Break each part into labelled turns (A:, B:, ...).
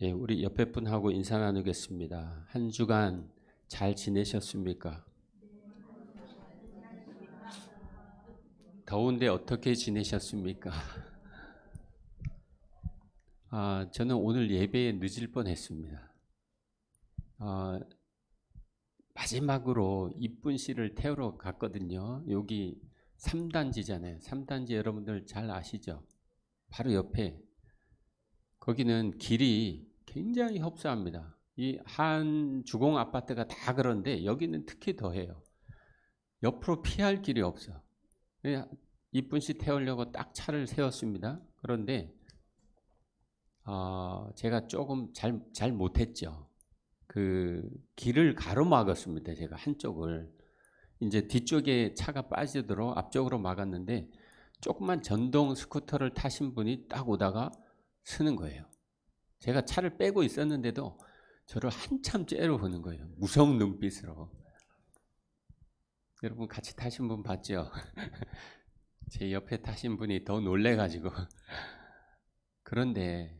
A: 예, 우리 옆에 분하고 인사 나누겠습니다. 한 주간 잘 지내셨습니까? 더운데 어떻게 지내셨습니까? 저는 오늘 예배에 늦을 뻔했습니다. 마지막으로 이쁜 씨를 태우러 갔거든요. 여기 3단지잖아요. 3단지 여러분들 잘 아시죠? 바로 옆에. 거기는 길이 굉장히 협소합니다. 이 한 주공 아파트가 다 그런데 여기는 특히 더해요. 옆으로 피할 길이 없어. 이쁜 씨 태우려고 딱 차를 세웠습니다. 그런데 제가 조금 잘 못했죠. 그 길을 가로막았습니다. 제가 한쪽을. 이제 뒤쪽에 차가 빠지도록 앞쪽으로 막았는데 조그만 전동 스쿠터를 타신 분이 딱 오다가 서는 거예요. 제가 차를 빼고 있었는데도 저를 한참 째려보는 거예요. 무서운 눈빛으로. 여러분 같이 타신 분 봤죠? 제 옆에 타신 분이 더 놀래가지고. 그런데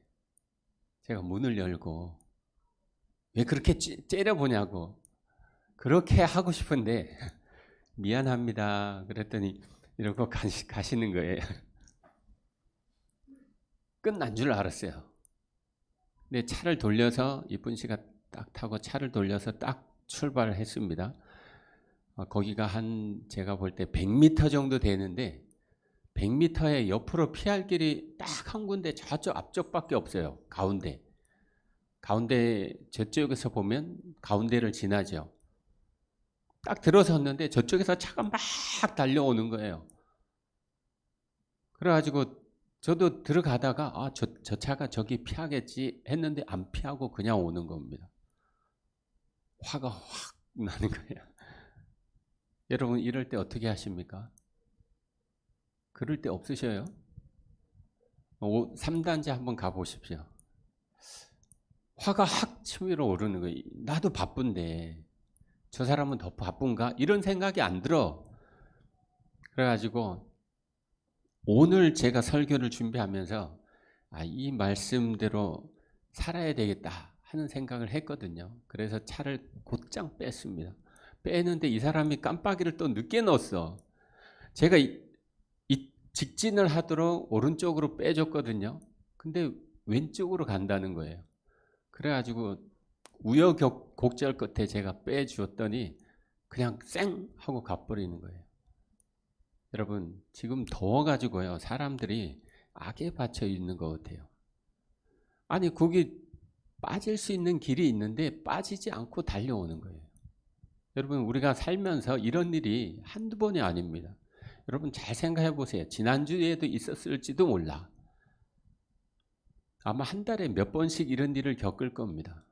A: 제가 문을 열고 왜 그렇게 째려보냐고. 그렇게 하고 싶은데 미안합니다. 그랬더니 이러고 가시는 거예요. 끝난 줄 알았어요. 근데 차를 돌려서 이쁜 씨가 딱 타고 차를 돌려서 딱 출발을 했습니다. 거기가 제가 볼 때 100m 정도 되는데 100m에 옆으로 피할 길이 딱 한 군데 저쪽 앞쪽밖에 없어요. 가운데 저쪽에서 보면 가운데를 지나죠. 딱 들어섰는데 저쪽에서 차가 막 달려오는 거예요. 그래가지고 저도 들어가다가 저 차가 저기 피하겠지 했는데 안 피하고 그냥 오는 겁니다. 화가 확 나는 거예요. 여러분 이럴 때 어떻게 하십니까? 그럴 때 없으셔요? 3단지 한번 가보십시오. 화가 확 치밀어 오르는 거예요. 나도 바쁜데 저 사람은 더 바쁜가? 이런 생각이 안 들어. 그래가지고 오늘 제가 설교를 준비하면서 이 말씀대로 살아야 되겠다 하는 생각을 했거든요. 그래서 차를 곧장 뺐습니다. 빼는데 이 사람이 깜빡이를 또 늦게 넣었어. 제가 직진을 하도록 오른쪽으로 빼줬거든요. 근데 왼쪽으로 간다는 거예요. 그래가지고 우여곡절 끝에 제가 빼주었더니 그냥 쌩 하고 가버리는 거예요. 여러분 지금 더워가지고요. 사람들이 악에 받쳐 있는 것 같아요. 아니 거기 빠질 수 있는 길이 있는데 빠지지 않고 달려오는 거예요. 여러분 우리가 살면서 이런 일이 한두 번이 아닙니다. 여러분 잘 생각해 보세요. 지난주에도 있었을지도 몰라. 아마 한 달에 몇 번씩 이런 일을 겪을 겁니다.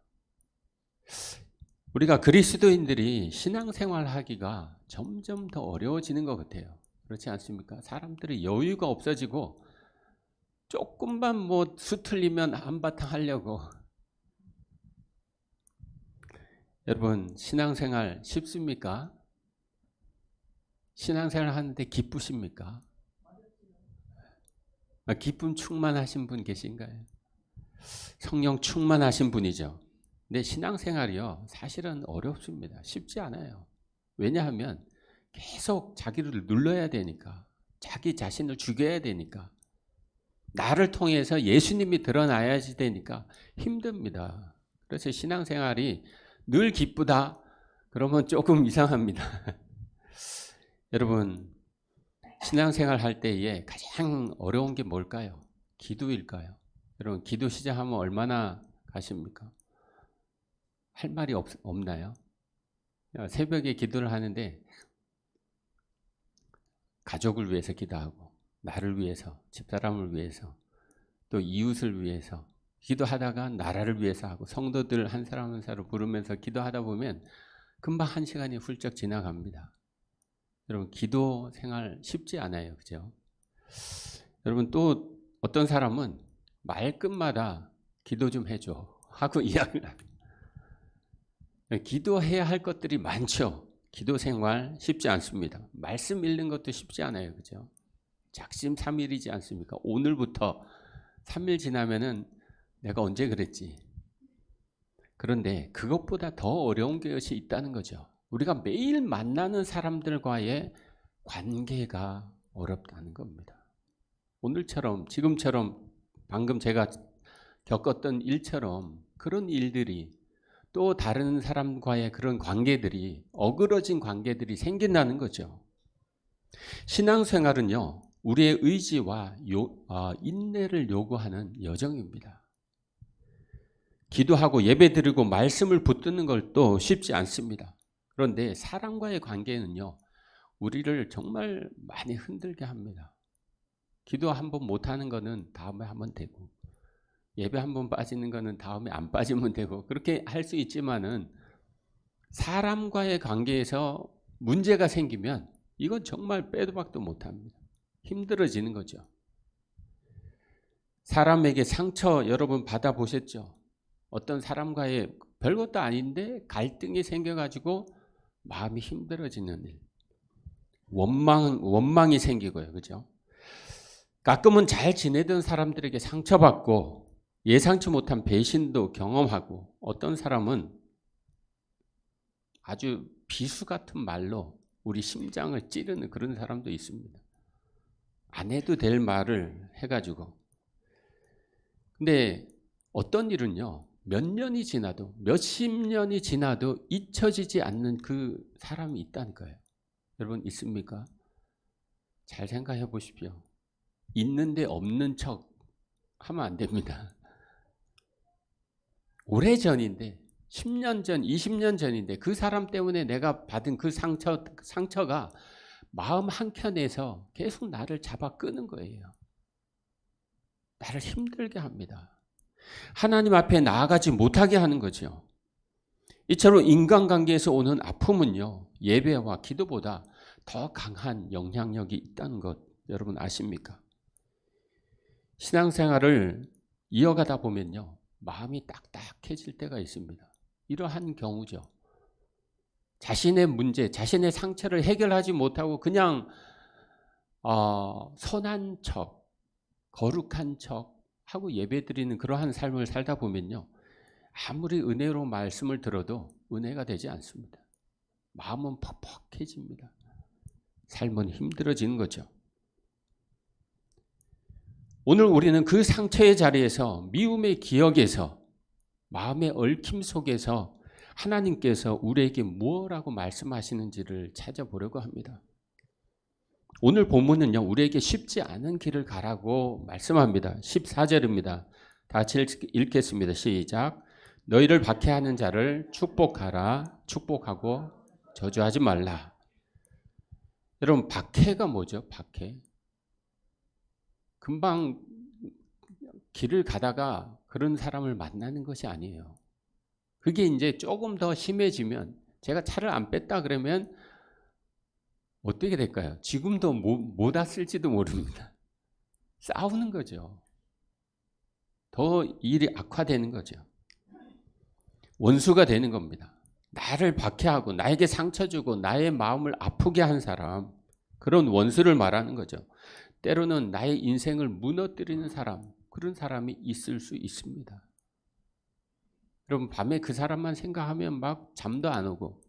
A: 우리가 그리스도인들이 신앙생활 하기가 점점 더 어려워지는 것 같아요. 그렇지 않습니까? 사람들이 여유가 없어지고 조금만 뭐 수틀리면 한바탕 하려고. 여러분 신앙생활 쉽습니까? 신앙생활 하는데 기쁘십니까? 기쁨 충만하신 분 계신가요? 성령 충만하신 분이죠. 근데 신앙생활이요 사실은 어렵습니다. 쉽지 않아요. 왜냐하면 계속 자기를 눌러야 되니까, 자기 자신을 죽여야 되니까, 나를 통해서 예수님이 드러나야지 되니까 힘듭니다. 그래서 신앙생활이 늘 기쁘다 그러면 조금 이상합니다. 여러분 신앙생활 할 때에 가장 어려운 게 뭘까요? 기도일까요? 여러분 기도 시작하면 얼마나 가십니까? 할 말이 없나요? 새벽에 기도를 하는데 가족을 위해서 기도하고 나를 위해서, 집사람을 위해서, 또 이웃을 위해서 기도하다가 나라를 위해서 하고 성도들 한 사람 한 사람 부르면서 기도하다 보면 금방 한 시간이 훌쩍 지나갑니다. 여러분 기도 생활 쉽지 않아요. 그죠? 여러분 또 어떤 사람은 말끝마다 기도 좀 해줘 하고 이야기를 합니다. 기도해야 할 것들이 많죠. 기도 생활 쉽지 않습니다. 말씀 읽는 것도 쉽지 않아요. 그죠? 작심 3일이지 않습니까? 오늘부터 3일 지나면은 내가 언제 그랬지? 그런데 그것보다 더 어려운 것이 있다는 거죠. 우리가 매일 만나는 사람들과의 관계가 어렵다는 겁니다. 오늘처럼, 지금처럼, 방금 제가 겪었던 일처럼 그런 일들이, 또 다른 사람과의 그런 관계들이, 어그러진 관계들이 생긴다는 거죠. 신앙생활은요, 우리의 의지와 인내를 요구하는 여정입니다. 기도하고 예배드리고 말씀을 붙드는 것도 쉽지 않습니다. 그런데 사람과의 관계는요, 우리를 정말 많이 흔들게 합니다. 기도 한번 못하는 거는 다음에 하면 되고, 예배 한번 빠지는 거는 다음에 안 빠지면 되고, 그렇게 할 수 있지만은 사람과의 관계에서 문제가 생기면 이건 정말 빼도 박도 못합니다. 힘들어지는 거죠. 사람에게 상처 여러분 받아보셨죠? 어떤 사람과의 별것도 아닌데 갈등이 생겨가지고 마음이 힘들어지는 일. 원망이 생기고요. 그죠? 가끔은 잘 지내던 사람들에게 상처받고 예상치 못한 배신도 경험하고, 어떤 사람은 아주 비수 같은 말로 우리 심장을 찌르는 그런 사람도 있습니다. 안 해도 될 말을 해가지고. 근데 어떤 일은요, 몇 년이 지나도, 몇십 년이 지나도 잊혀지지 않는 그 사람이 있다는 거예요. 여러분 있습니까? 잘 생각해 보십시오. 있는데 없는 척 하면 안 됩니다. 오래전인데, 10년 전, 20년 전인데 그 사람 때문에 내가 받은 그 상처가 마음 한켠에서 계속 나를 잡아 끄는 거예요. 나를 힘들게 합니다. 하나님 앞에 나아가지 못하게 하는 거죠. 이처럼 인간관계에서 오는 아픔은요, 예배와 기도보다 더 강한 영향력이 있다는 것 여러분 아십니까? 신앙생활을 이어가다 보면요, 마음이 딱딱해질 때가 있습니다. 이러한 경우죠. 자신의 문제, 자신의 상처를 해결하지 못하고 그냥 선한 척, 거룩한 척 하고 예배드리는 그러한 삶을 살다 보면요, 아무리 은혜로 말씀을 들어도 은혜가 되지 않습니다. 마음은 퍽퍽해집니다. 삶은 힘들어지는 거죠. 오늘 우리는 그 상처의 자리에서, 미움의 기억에서, 마음의 얽힘 속에서 하나님께서 우리에게 무엇이라고 말씀하시는지를 찾아보려고 합니다. 오늘 본문은요, 우리에게 쉽지 않은 길을 가라고 말씀합니다. 14절입니다. 다 같이 읽겠습니다. 시작. 너희를 박해하는 자를 축복하라. 축복하고 저주하지 말라. 여러분, 박해가 뭐죠? 박해. 금방 길을 가다가 그런 사람을 만나는 것이 아니에요. 그게 이제 조금 더 심해지면, 제가 차를 안 뺐다 그러면 어떻게 될까요? 지금도 못 왔을지도 모릅니다. 싸우는 거죠. 더 일이 악화되는 거죠. 원수가 되는 겁니다. 나를 박해하고 나에게 상처 주고 나의 마음을 아프게 한 사람, 그런 원수를 말하는 거죠. 때로는 나의 인생을 무너뜨리는 사람, 그런 사람이 있을 수 있습니다. 여러분, 밤에 그 사람만 생각하면 막 잠도 안 오고,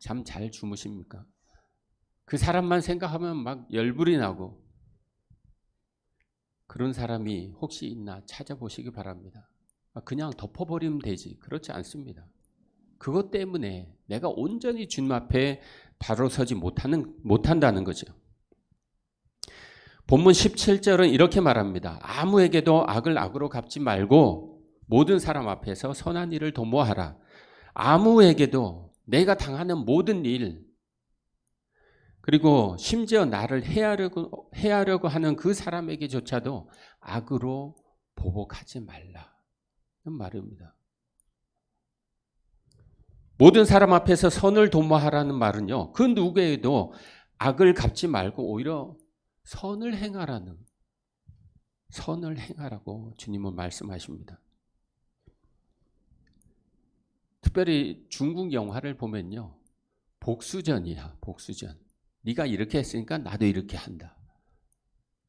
A: 잠 잘 주무십니까? 그 사람만 생각하면 막 열불이 나고, 그런 사람이 혹시 있나 찾아보시기 바랍니다. 그냥 덮어버리면 되지, 그렇지 않습니다. 그것 때문에 내가 온전히 주님 앞에 바로 서지 못한다는 거죠. 본문 17절은 이렇게 말합니다. 아무에게도 악을 악으로 갚지 말고 모든 사람 앞에서 선한 일을 도모하라. 아무에게도 내가 당하는 모든 일, 그리고 심지어 나를 해하려고 하는 그 사람에게조차도 악으로 보복하지 말라. 이런 말입니다. 모든 사람 앞에서 선을 도모하라는 말은요, 그 누구에도 악을 갚지 말고 오히려 선을 행하라고 주님은 말씀하십니다. 특별히 중국 영화를 보면요, 복수전이야, 복수전. 네가 이렇게 했으니까 나도 이렇게 한다.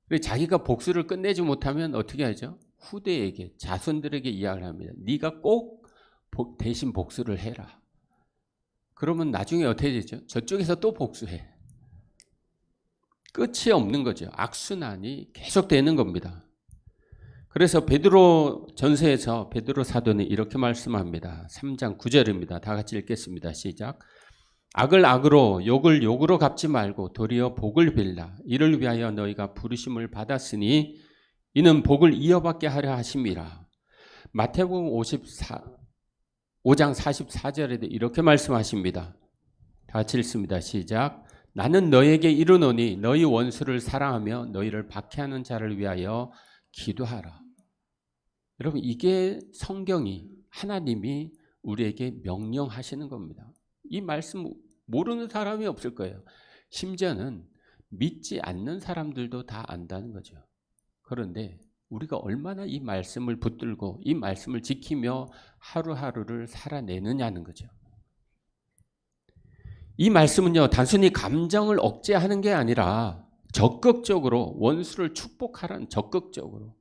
A: 그리고 자기가 복수를 끝내지 못하면 어떻게 하죠? 후대에게, 자손들에게 이야기를 합니다. 네가 꼭 대신 복수를 해라. 그러면 나중에 어떻게 되죠? 저쪽에서 또 복수해. 끝이 없는 거죠. 악순환이 계속되는 겁니다. 그래서 베드로 전서에서 베드로 사도는 이렇게 말씀합니다. 3장 9절입니다. 다 같이 읽겠습니다. 시작. 악을 악으로 욕을 욕으로 갚지 말고 도리어 복을 빌라. 이를 위하여 너희가 부르심을 받았으니 이는 복을 이어받게 하려 하심이라. 마태복음 5장 44절에도 이렇게 말씀하십니다. 다 같이 읽습니다. 시작. 나는 너에게 이르노니 너희 원수를 사랑하며 너희를 박해하는 자를 위하여 기도하라. 여러분, 이게 성경이 하나님이 우리에게 명령하시는 겁니다. 이 말씀 모르는 사람이 없을 거예요. 심지어는 믿지 않는 사람들도 다 안다는 거죠. 그런데 우리가 얼마나 이 말씀을 붙들고 이 말씀을 지키며 하루하루를 살아내느냐는 거죠. 이 말씀은요, 단순히 감정을 억제하는 게 아니라 적극적으로 원수를 축복하라는, 적극적으로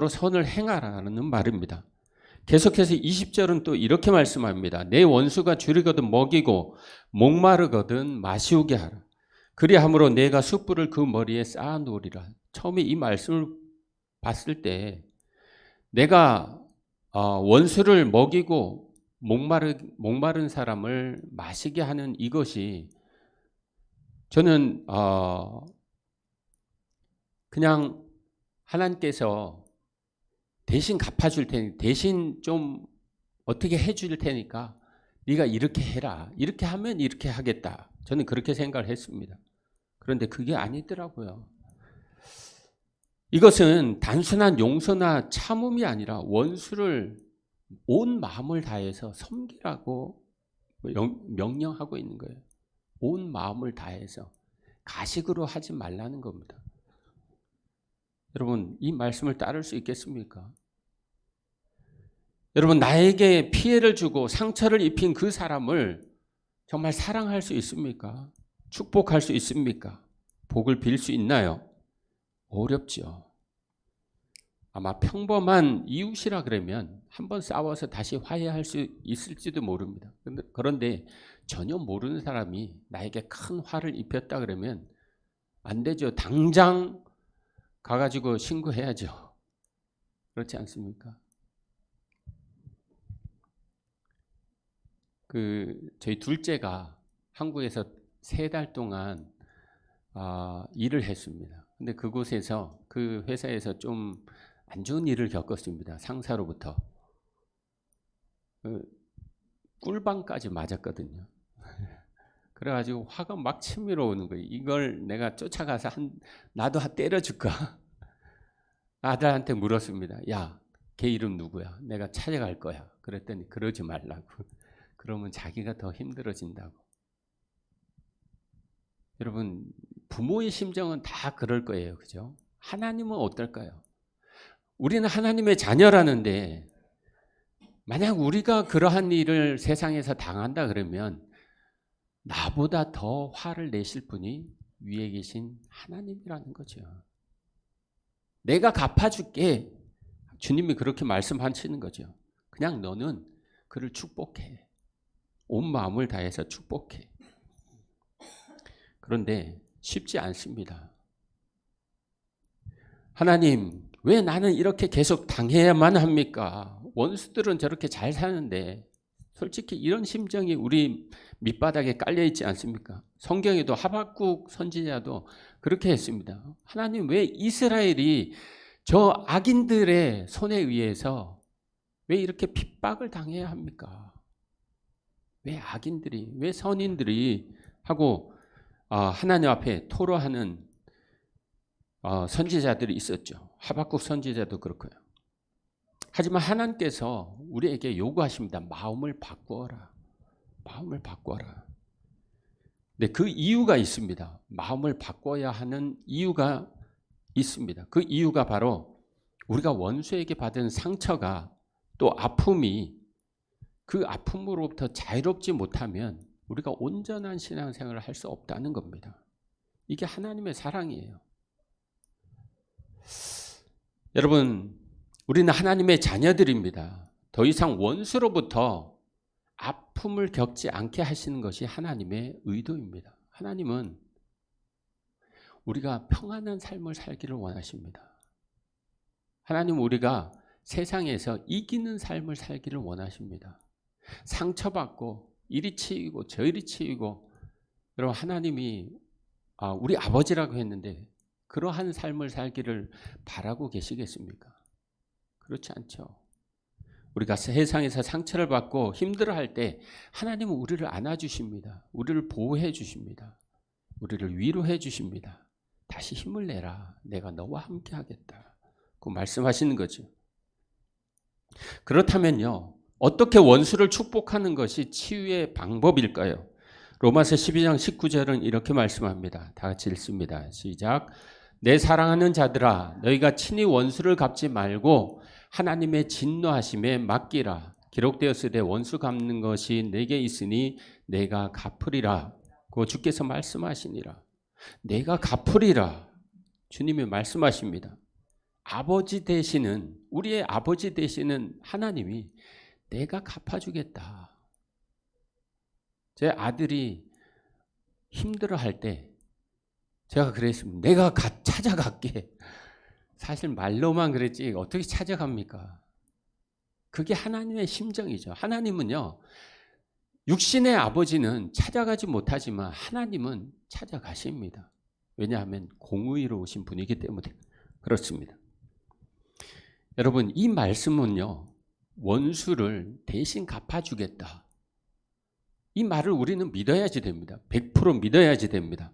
A: 선을 행하라는 말입니다. 계속해서 20절은 또 이렇게 말씀합니다. 내 원수가 줄이거든 먹이고 목마르거든 마시우게 하라. 그리함으로 내가 숯불을 그 머리에 쌓아 놓으리라. 처음에 이 말씀을 봤을 때 내가 원수를 먹이고 목마른 사람을 마시게 하는 이것이 저는 그냥 하나님께서 대신 갚아줄 테니, 대신 좀 어떻게 해줄 테니까 네가 이렇게 해라, 이렇게 하면 이렇게 하겠다, 저는 그렇게 생각을 했습니다. 그런데 그게 아니더라고요. 이것은 단순한 용서나 참음이 아니라 원수를 온 마음을 다해서 섬기라고 명령하고 있는 거예요. 온 마음을 다해서 가식으로 하지 말라는 겁니다. 여러분, 이 말씀을 따를 수 있겠습니까? 여러분, 나에게 피해를 주고 상처를 입힌 그 사람을 정말 사랑할 수 있습니까? 축복할 수 있습니까? 복을 빌 수 있나요? 어렵죠. 아마 평범한 이웃이라 그러면 한번 싸워서 다시 화해할 수 있을지도 모릅니다. 그런데 전혀 모르는 사람이 나에게 큰 화를 입혔다 그러면 안 되죠. 당장 가가지고 신고해야죠. 그렇지 않습니까? 저희 둘째가 한국에서 3달 동안 일을 했습니다. 근데 그곳에서, 그 회사에서 좀 안 좋은 일을 겪었습니다. 상사로부터. 꿀밤까지 맞았거든요. 그래가지고 화가 막 치밀어 오는 거예요. 이걸 내가 쫓아가서 나도 때려줄까? 아들한테 물었습니다. 야, 걔 이름 누구야? 내가 찾아갈 거야. 그랬더니 그러지 말라고. 그러면 자기가 더 힘들어진다고. 여러분, 부모의 심정은 다 그럴 거예요. 그죠? 하나님은 어떨까요? 우리는 하나님의 자녀라는데 만약 우리가 그러한 일을 세상에서 당한다 그러면 나보다 더 화를 내실 분이 위에 계신 하나님이라는 거죠. 내가 갚아줄게. 주님이 그렇게 말씀하시는 거죠. 그냥 너는 그를 축복해. 온 마음을 다해서 축복해. 그런데 쉽지 않습니다. 하나님, 왜 나는 이렇게 계속 당해야만 합니까? 원수들은 저렇게 잘 사는데. 솔직히 이런 심정이 우리 밑바닥에 깔려 있지 않습니까? 성경에도 하박국 선지자도 그렇게 했습니다. 하나님, 왜 이스라엘이 저 악인들의 손에 의해서 왜 이렇게 핍박을 당해야 합니까? 왜 악인들이, 왜 선인들이 하고 하나님 앞에 토로하는 선지자들이 있었죠. 하박국 선지자도 그렇고요. 하지만 하나님께서 우리에게 요구하십니다. 마음을 바꾸어라. 마음을 바꾸어라. 네, 그 이유가 있습니다. 마음을 바꿔야 하는 이유가 있습니다. 그 이유가 바로 우리가 원수에게 받은 상처가 또 아픔이, 그 아픔으로부터 자유롭지 못하면 우리가 온전한 신앙생활을 할 수 없다는 겁니다. 이게 하나님의 사랑이에요. 여러분, 우리는 하나님의 자녀들입니다. 더 이상 원수로부터 아픔을 겪지 않게 하시는 것이 하나님의 의도입니다. 하나님은 우리가 평안한 삶을 살기를 원하십니다. 하나님은 우리가 세상에서 이기는 삶을 살기를 원하십니다. 상처받고 이리 치이고 저리 치이고, 여러분 하나님이 우리 아버지라고 했는데 그러한 삶을 살기를 바라고 계시겠습니까? 그렇지 않죠. 우리가 세상에서 상처를 받고 힘들어할 때 하나님은 우리를 안아주십니다. 우리를 보호해 주십니다. 우리를 위로해 주십니다. 다시 힘을 내라. 내가 너와 함께 하겠다. 그 말씀하시는 거죠. 그렇다면요, 어떻게 원수를 축복하는 것이 치유의 방법일까요? 로마서 12장 19절은 이렇게 말씀합니다. 다 같이 읽습니다. 시작. 내 사랑하는 자들아, 너희가 친히 원수를 갚지 말고 하나님의 진노하심에 맡기라. 기록되었으되 원수 갚는 것이 내게 있으니 내가 갚으리라. 그 주께서 말씀하시니라. 내가 갚으리라. 주님이 말씀하십니다. 아버지 되시는, 우리의 아버지 되시는 하나님이 내가 갚아주겠다. 제 아들이 힘들어할 때 제가 그랬습니다. 내가 찾아갈게. 사실 말로만 그랬지 어떻게 찾아갑니까? 그게 하나님의 심정이죠. 하나님은요, 육신의 아버지는 찾아가지 못하지만 하나님은 찾아가십니다. 왜냐하면 공의로우신 분이기 때문에 그렇습니다. 여러분, 이 말씀은요, 원수를 대신 갚아주겠다. 이 말을 우리는 믿어야지 됩니다. 100% 믿어야지 됩니다.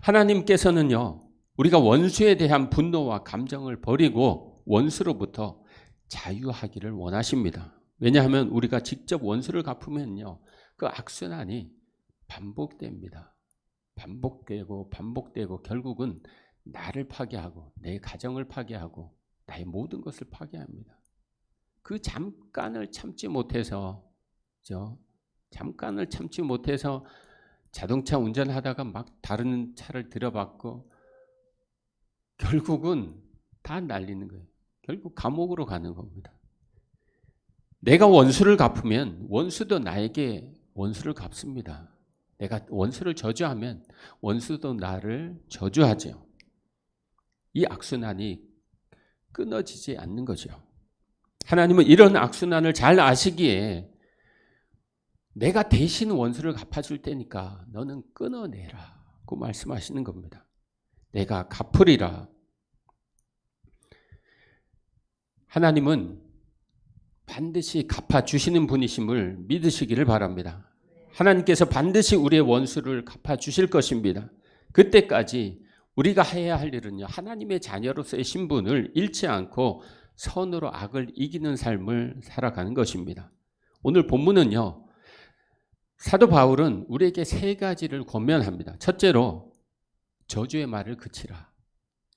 A: 하나님께서는요, 우리가 원수에 대한 분노와 감정을 버리고 원수로부터 자유하기를 원하십니다. 왜냐하면 우리가 직접 원수를 갚으면요, 그 악순환이 반복됩니다. 반복되고 결국은 나를 파괴하고 내 가정을 파괴하고 나의 모든 것을 파괴합니다. 그 잠깐을 참지 못해서 자동차 운전하다가 막 다른 차를 들여받고 결국은 다 날리는 거예요. 결국 감옥으로 가는 겁니다. 내가 원수를 갚으면 원수도 나에게 원수를 갚습니다. 내가 원수를 저주하면 원수도 나를 저주하죠. 이 악순환이 끊어지지 않는 거죠. 하나님은 이런 악순환을 잘 아시기에 내가 대신 원수를 갚아줄 테니까 너는 끊어내라고 말씀하시는 겁니다. 내가 갚으리라. 하나님은 반드시 갚아주시는 분이심을 믿으시기를 바랍니다. 하나님께서 반드시 우리의 원수를 갚아주실 것입니다. 그때까지 우리가 해야 할 일은요, 하나님의 자녀로서의 신분을 잃지 않고 선으로 악을 이기는 삶을 살아가는 것입니다. 오늘 본문은요, 사도 바울은 우리에게 세 가지를 권면합니다. 첫째로 저주의 말을 그치라.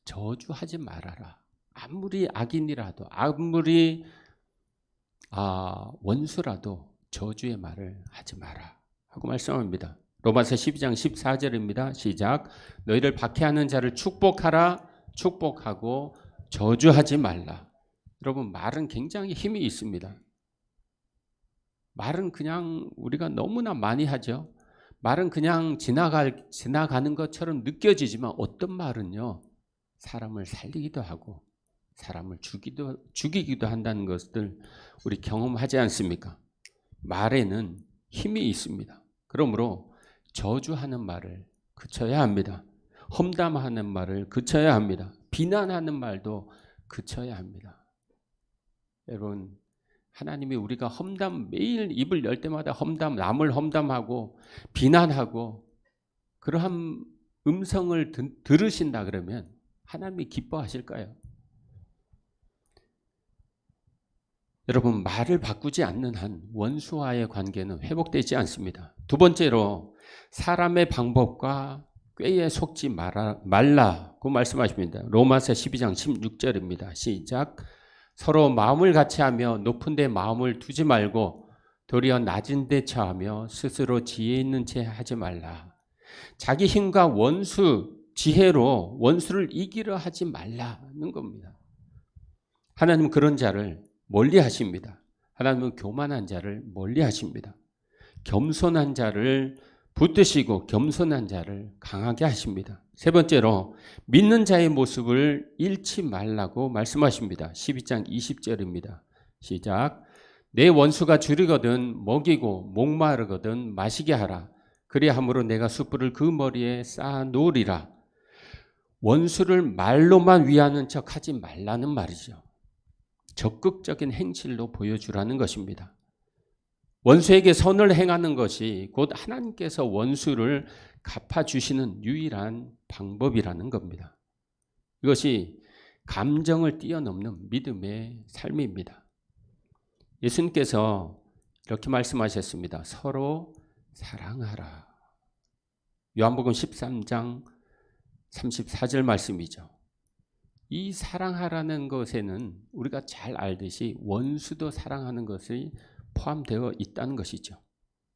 A: 저주하지 말아라. 아무리 악인이라도 아무리 원수라도 저주의 말을 하지 마라 하고 말씀합니다. 로마서 12장 14절입니다. 시작. 너희를 박해하는 자를 축복하라. 축복하고 저주하지 말라. 여러분, 말은 굉장히 힘이 있습니다. 말은 그냥 우리가 너무나 많이 하죠. 말은 그냥 지나가는 것처럼 느껴지지만 어떤 말은요, 사람을 살리기도 하고 사람을 죽이기도 한다는 것들 우리 경험하지 않습니까? 말에는 힘이 있습니다. 그러므로 저주하는 말을 그쳐야 합니다. 험담하는 말을 그쳐야 합니다. 비난하는 말도 그쳐야 합니다. 여러분, 하나님이 우리가 매일 입을 열 때마다 남을 험담하고 비난하고 그러한 음성을 들으신다 그러면 하나님이 기뻐하실까요? 여러분, 말을 바꾸지 않는 한 원수와의 관계는 회복되지 않습니다. 두 번째로 사람의 방법과 꾀에 속지 말라고 말씀하십니다. 로마서 12장 16절입니다. 시작. 서로 마음을 같이하며 높은 데 마음을 두지 말고 도리어 낮은 데 처하며 스스로 지혜 있는 채 하지 말라. 자기 힘과 지혜로 원수를 이기려 하지 말라는 겁니다. 하나님은 그런 자를 멀리 하십니다. 하나님은 교만한 자를 멀리 하십니다. 겸손한 자를 붙드시고 겸손한 자를 강하게 하십니다. 세 번째로 믿는 자의 모습을 잃지 말라고 말씀하십니다. 12장 20절입니다. 시작. 내 원수가 줄이거든 먹이고 목마르거든 마시게 하라. 그리함으로 내가 숯불을 그 머리에 쌓아 놓으리라. 원수를 말로만 위하는 척 하지 말라는 말이죠. 적극적인 행실로 보여주라는 것입니다. 원수에게 선을 행하는 것이 곧 하나님께서 원수를 갚아주시는 유일한 방법이라는 겁니다. 이것이 감정을 뛰어넘는 믿음의 삶입니다. 예수님께서 이렇게 말씀하셨습니다. 서로 사랑하라. 요한복음 13장 34절 말씀이죠. 이 사랑하라는 것에는 우리가 잘 알듯이 원수도 사랑하는 것이 포함되어 있다는 것이죠.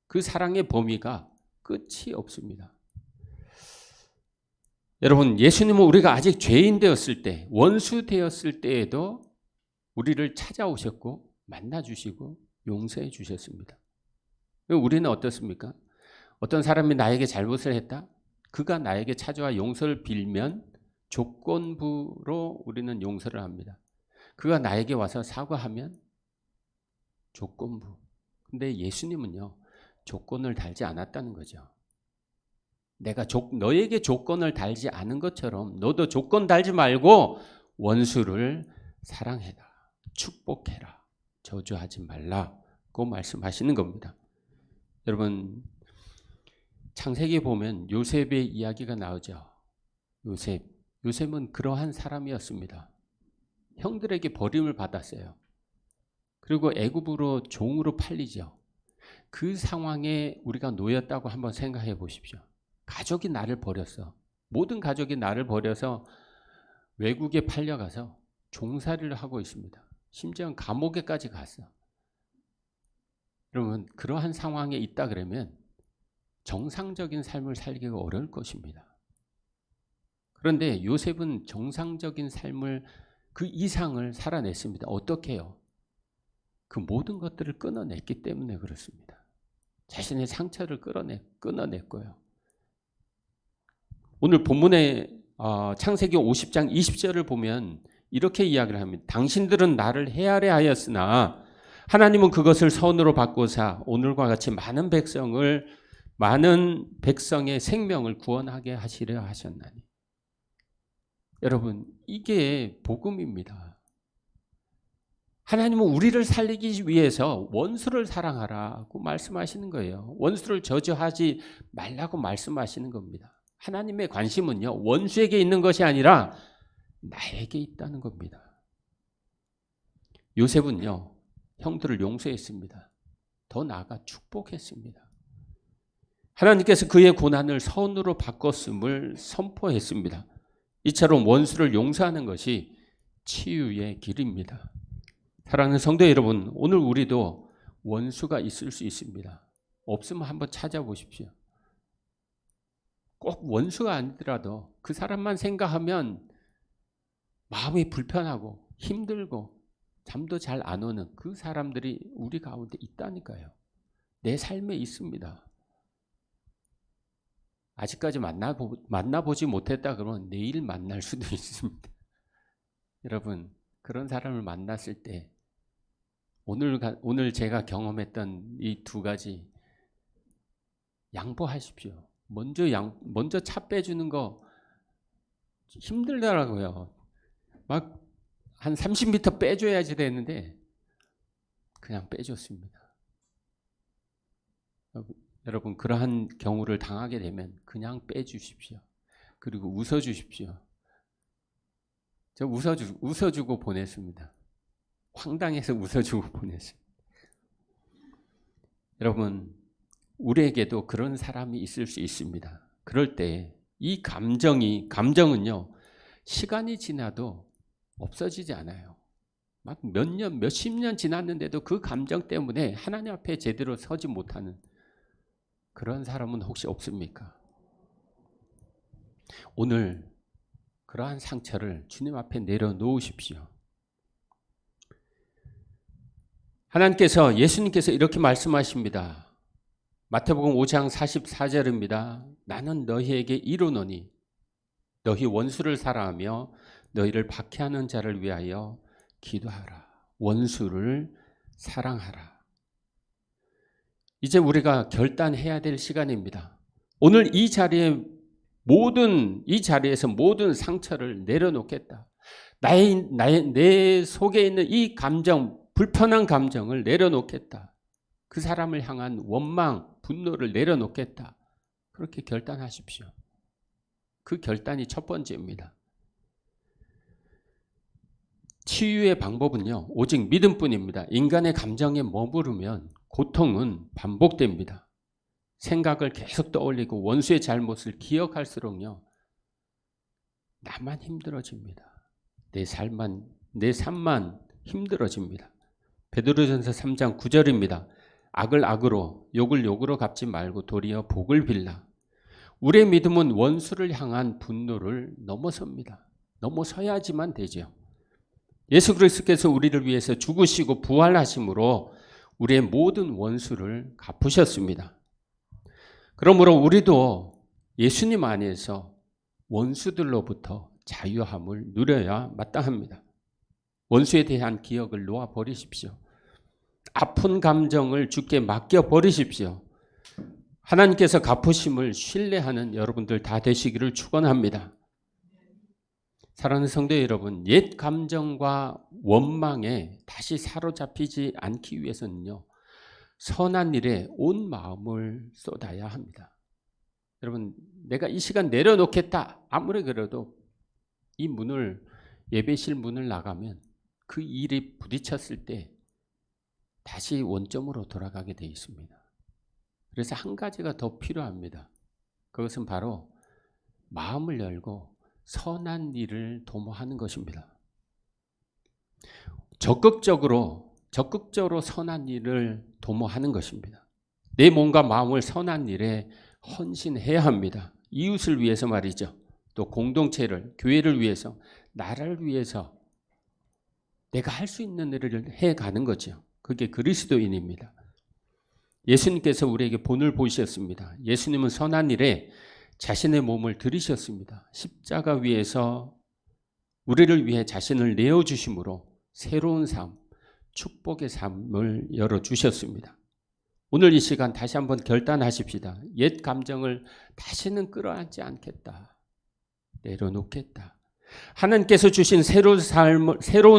A: 그 사랑의 범위가 끝이 없습니다. 여러분, 예수님은 우리가 아직 죄인 되었을 때, 원수 되었을 때에도 우리를 찾아오셨고 만나주시고 용서해 주셨습니다. 우리는 어떻습니까? 어떤 사람이 나에게 잘못을 했다? 그가 나에게 찾아와 용서를 빌면 조건부로 우리는 용서를 합니다. 그가 나에게 와서 사과하면 조건부. 근데 예수님은요, 조건을 달지 않았다는 거죠. 내가 너에게 조건을 달지 않은 것처럼 너도 조건 달지 말고 원수를 사랑해라, 축복해라, 저주하지 말라고 말씀하시는 겁니다. 여러분, 창세기에 보면 요셉의 이야기가 나오죠. 요셉은 그러한 사람이었습니다. 형들에게 버림을 받았어요. 그리고 애굽으로 종으로 팔리죠. 그 상황에 우리가 놓였다고 한번 생각해 보십시오. 가족이 나를 버렸어. 모든 가족이 나를 버려서 외국에 팔려가서 종살이를 하고 있습니다. 심지어 감옥에까지 갔어. 여러분, 그러한 상황에 있다 그러면 정상적인 삶을 살기가 어려울 것입니다. 그런데 요셉은 정상적인 삶을 그 이상을 살아냈습니다. 어떻게 해요? 그 모든 것들을 끊어냈기 때문에 그렇습니다. 자신의 상처를 끊어냈고요. 오늘 본문의 창세기 50장 20절을 보면 이렇게 이야기를 합니다. 당신들은 나를 헤아려 하였으나 하나님은 그것을 선으로 바꾸사 오늘과 같이 많은 백성의 생명을 구원하게 하시려 하셨나니. 여러분, 이게 복음입니다. 하나님은 우리를 살리기 위해서 원수를 사랑하라고 말씀하시는 거예요. 원수를 저주하지 말라고 말씀하시는 겁니다. 하나님의 관심은요, 원수에게 있는 것이 아니라 나에게 있다는 겁니다. 요셉은요, 형들을 용서했습니다. 더 나아가 축복했습니다. 하나님께서 그의 고난을 선으로 바꿨음을 선포했습니다. 이처럼 원수를 용서하는 것이 치유의 길입니다. 사랑하는 성도 여러분, 오늘 우리도 원수가 있을 수 있습니다. 없으면 한번 찾아보십시오. 꼭 원수가 아니더라도 그 사람만 생각하면 마음이 불편하고 힘들고 잠도 잘 안 오는 그 사람들이 우리 가운데 있다니까요. 내 삶에 있습니다. 아직까지 만나보지 못했다 그러면 내일 만날 수도 있습니다. 여러분, 그런 사람을 만났을 때 오늘 제가 경험했던 이 두 가지 양보하십시오. 먼저 차 빼주는 거 힘들더라고요. 막 한 30m 빼줘야지 되는데 그냥 빼줬습니다. 여러분, 그러한 경우를 당하게 되면 그냥 빼주십시오. 그리고 웃어주십시오. 저 웃어주고 보냈습니다. 황당해서 웃어주고 보냈습니다. 여러분, 우리에게도 그런 사람이 있을 수 있습니다. 그럴 때 이 감정은요, 시간이 지나도 없어지지 않아요. 막 몇십 년 지났는데도 그 감정 때문에 하나님 앞에 제대로 서지 못하는 그런 사람은 혹시 없습니까? 오늘 그러한 상처를 주님 앞에 내려놓으십시오. 예수님께서 이렇게 말씀하십니다. 마태복음 5장 44절입니다. 나는 너희에게 이르노니 너희 원수를 사랑하며 너희를 박해하는 자를 위하여 기도하라. 원수를 사랑하라. 이제 우리가 결단해야 될 시간입니다. 오늘 이 자리에서 모든 상처를 내려놓겠다. 내 속에 있는 이 감정, 불편한 감정을 내려놓겠다. 그 사람을 향한 원망, 분노를 내려놓겠다. 그렇게 결단하십시오. 그 결단이 첫 번째입니다. 치유의 방법은요, 오직 믿음뿐입니다. 인간의 감정에 머무르면 고통은 반복됩니다. 생각을 계속 떠올리고 원수의 잘못을 기억할수록요, 나만 힘들어집니다. 내 삶만 힘들어집니다. 베드로전서 3장 9절입니다. 악을 악으로, 욕을 욕으로 갚지 말고 도리어 복을 빌라. 우리의 믿음은 원수를 향한 분노를 넘어섭니다. 넘어서야지만 되죠. 예수 그리스도께서 우리를 위해서 죽으시고 부활하심으로 우리의 모든 원수를 갚으셨습니다. 그러므로 우리도 예수님 안에서 원수들로부터 자유함을 누려야 마땅합니다. 원수에 대한 기억을 놓아버리십시오. 아픈 감정을 주께 맡겨버리십시오. 하나님께서 갚으심을 신뢰하는 여러분들 다 되시기를 축원합니다. 사랑하는 성도 여러분, 옛 감정과 원망에 다시 사로잡히지 않기 위해서는요, 선한 일에 온 마음을 쏟아야 합니다. 여러분, 내가 이 시간 내려놓겠다. 아무리 그래도 이 예배실 문을 나가면 그 일이 부딪혔을 때 다시 원점으로 돌아가게 되어 있습니다. 그래서 한 가지가 더 필요합니다. 그것은 바로 마음을 열고 선한 일을 도모하는 것입니다. 적극적으로 선한 일을 도모하는 것입니다. 내 몸과 마음을 선한 일에 헌신해야 합니다. 이웃을 위해서 말이죠. 또 공동체를, 교회를 위해서, 나라를 위해서 내가 할 수 있는 일을 해가는 거죠. 그게 그리스도인입니다. 예수님께서 우리에게 본을 보이셨습니다. 예수님은 선한 일에 자신의 몸을 들이셨습니다. 십자가 위에서 우리를 위해 자신을 내어주심으로 새로운 삶, 축복의 삶을 열어주셨습니다. 오늘 이 시간 다시 한번 결단하십시다. 옛 감정을 다시는 끌어안지 않겠다. 내려놓겠다. 하나님께서 주신 새로운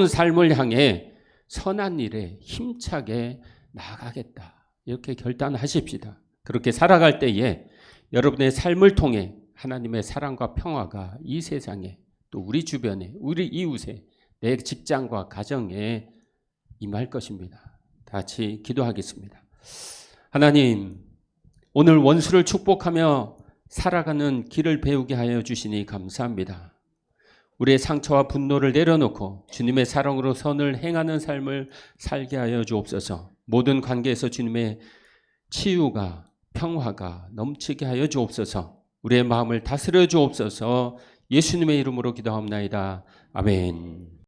A: 삶을 향해 선한 일에 힘차게 나아가겠다. 이렇게 결단하십시다. 그렇게 살아갈 때에 여러분의 삶을 통해 하나님의 사랑과 평화가 이 세상에, 또 우리 주변에, 우리 이웃에, 내 직장과 가정에 임할 것입니다. 같이 기도하겠습니다. 하나님, 오늘 원수를 축복하며 살아가는 길을 배우게 하여 주시니 감사합니다. 우리의 상처와 분노를 내려놓고 주님의 사랑으로 선을 행하는 삶을 살게 하여 주옵소서. 모든 관계에서 주님의 치유가, 평화가 넘치게 하여 주옵소서. 우리의 마음을 다스려 주옵소서. 예수님의 이름으로 기도합나이다. 아멘.